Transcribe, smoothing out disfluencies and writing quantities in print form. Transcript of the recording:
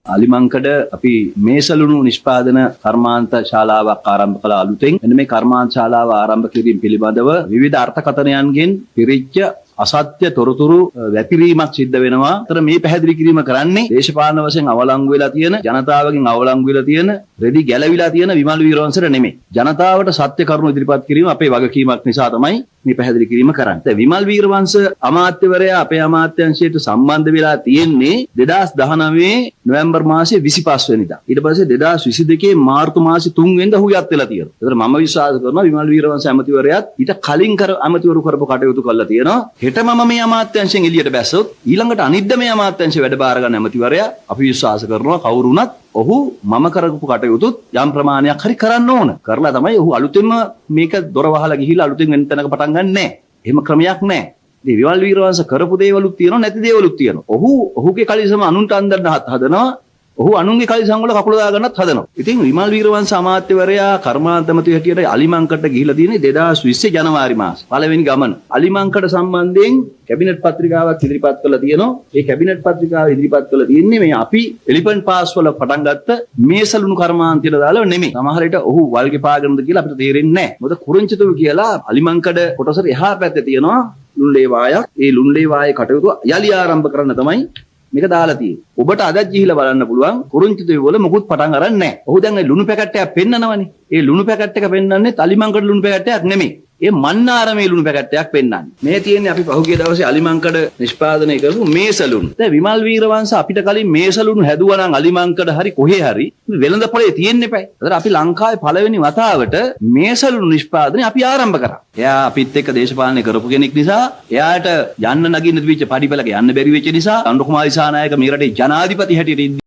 අලිමංකඩ අපි මේසලුණු නිෂ්පාදන කර්මාන්ත ශාලාවක් ආරම්භ කළ අලුතෙන් මෙන්න මේ කර්මාන්ත ශාලාව ආරම්භ කිරීම පිළිබඳව විවිධ අර්ථකථනයන්ගෙන් පිරිච්ච අසත්‍ය තොරතුරු වැතිරීමක් සිද්ධ වෙනවා. අතර මේ පැහැදිලි කිරීම කරන්නේ දේශපාලන වශයෙන් අවලංගු වෙලා තියෙන ජනතාවගෙන් අවලංගු වෙලා තියෙන රෙදි ගැලවිලා තියෙන විමල් වීරවංශට නෙමෙයි. ජනතාවට සත්‍ය කරුණු ඉදිරිපත් කිරීම අපේ වගකීමක් නිසා තමයි මේ පැහැදිලි කිරීම කරන්නේ. දැන් විමල් වීරවංශ අමාත්‍යවරයා අපේ අමාත්‍යාංශයට සම්බන්ධ වෙලා තියෙන්නේ 2019 නොවැම්බර් මාසයේ 25 වෙනිදා. ඊට පස්සේ 2022 මාර්තු මාසයේ 3 වෙනිදා ඔහු යත් වෙලා තියෙනවා. ඒතර මම විශ්වාස කරනවා විමල් වීරවංශ ඇමතිවරයාත් ඊට කලින් ඇමතිවරු කරපු කටයුතු කරලා තියෙනවා. හෙට මම මේ අමාත්‍යාංශයෙන් එළියට බැස්සොත් ඊළඟට අනිද්ද මේ අමාත්‍යාංශය වැඩ බාර ගන්න ඇමතිවරයා අපි විශ්වාස කරනවා කවුරු වුණත් ඔහු මම කරපු කටයුතුත් යම් ප්‍රමාණයක් හරි කරන්න ඕන. කරලා තමයි ඔහු අලුතෙන්ම මේක දොර වහලා ගිහිල්ලා අලුතෙන් වෙන තැනක පටන් ගන්න නැහැ. එහෙම ක්‍රමයක් නැහැ. ඉතින් විමල් වීරවංශ කරපු දේවලුත් තියෙනවා නැති දේවලුත් තියෙනවා. ඔහුගේ කලිසම අනුන්ට අන්දන්න හදනවා. ඔහු අනුන්ගේ කලිසම් වල කකුල දාගන්නත් හදනවා. ඉතින් විමල් වීරවංශ අමාත්‍යවරයා කර්මාන්තමතු හැටියට අලිමංකඩට ගිහිලා තියෙන්නේ 2020 ජනවාරි මාසේ. පළවෙනි ගමන. අලිමංකඩ සම්බන්ධයෙන් කැබිනට් පත්‍රිකාවක් ඉදිරිපත් කරලා තියෙනවා. ඒ කැබිනට් පත්‍රිකාව ඉදිරිපත් කරලා තියෙන්නේ මේ අපි එලිෆන්ට් පාස් වල පටන් ගත්ත මේසලුණු කර්මාන්තයට දාලා නෙමෙයි. සමහර විට ඔහු වල්ගේ පාගනද කියලා අපිට තේරෙන්නේ නැහැ. මොකද කුරුංචිතුව කියලා අලිමංකඩ කොටසට එහා පැත්තේ තියෙනවා ලුණ්ඩේ වායක්. ඒ ලුණ්ඩේ වායේ කටයුතු යලි ආරම්භ කරන්න තමයි මේක දාලා තියෙන්නේ. ඔබට අදත් ගිහිලා බලන්න පුළුවන් කුරුංචිතුවේ වල මොකුත් පටන් අරන් නැහැ. ඔහු දැන් ඒ ලුණු පැකට් එකක් පෙන්නනවනේ. ඒ ලුණු පැකට් එක පෙන්නන්නේ අලිමංකඩ ලුණු පැකට් එකක් නෙමෙයි. ඒ මන්නාරමේ ලුණු පැකට් එකක් පෙන්නන්නේ. මේ තියෙන්නේ අපි පහුගිය දවසේ අලිමංකඩ නිෂ්පාදනය කරපු මේසලුණු. දැන් විමල් වීරවංශ අපිට කලින් මේසලුණු හැදුවා නම් අලිමංකඩ හරි කොහේ හරි වෙළඳ පොලේ තියෙන්න එපයි. ඒතර අපි ලංකාවේ පළවෙනි වතාවට මේසලුණු නිෂ්පාදනය අපි ආරම්භ කරා. එයා අපිත් එක්ක දේශපාලනය කරපු කෙනෙක් නිසා එයාට යන්න නගින්න තිබිච්ච පඩිපලක යන්න බැරි වෙච්ච නිසා අනුර කුමාර දිසානායක මේ රටේ ජනාධිපති හැටියට